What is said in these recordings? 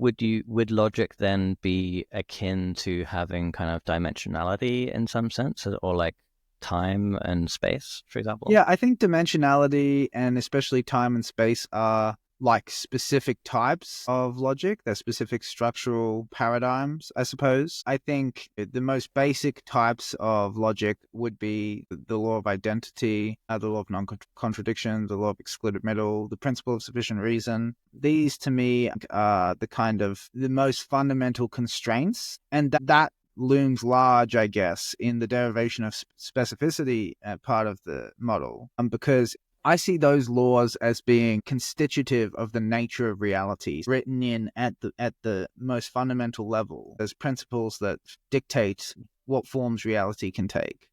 would logic then be akin to having kind of dimensionality in some sense, or like time and space, for example? Yeah, I think dimensionality and especially time and space are like specific types of logic. They're specific structural paradigms, I suppose. I think the most basic types of logic would be the law of identity, the law of non-contradiction, the law of excluded middle, the principle of sufficient reason. These, to me, are the kind of the most fundamental constraints, and that looms large, I guess, in the derivation of specificity part of the model, because I see those laws as being constitutive of the nature of realities, written in at the most fundamental level as principles that dictate what forms reality can take.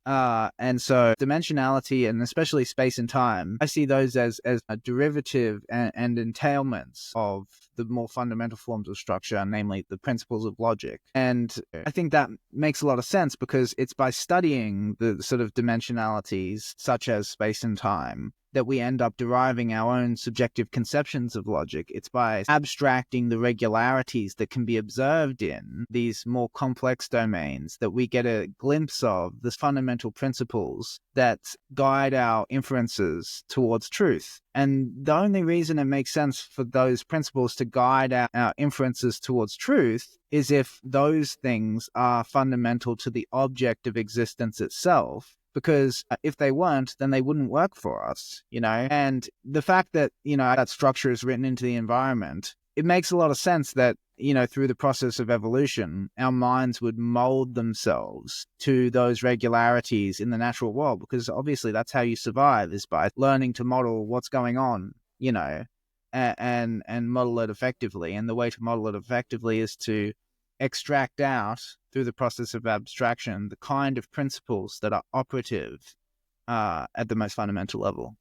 And so dimensionality and especially space and time, I see those as a derivative and entailments of the more fundamental forms of structure, namely the principles of logic. And I think that makes a lot of sense because it's by studying the sort of dimensionalities such as space and time that we end up deriving our own subjective conceptions of logic. It's by abstracting the regularities that can be observed in these more complex domains that we get a glimpse of the fundamental principles that guide our inferences towards truth. And the only reason it makes sense for those principles to guide our inferences towards truth is if those things are fundamental to the object of existence itself. Because if they weren't, then they wouldn't work for us, And the fact that, that structure is written into the environment, it makes a lot of sense that, through the process of evolution, our minds would mold themselves to those regularities in the natural world, because obviously that's how you survive, is by learning to model what's going on, and model it effectively. And the way to model it effectively is to extract out, through the process of abstraction, the kind of principles that are operative at the most fundamental level.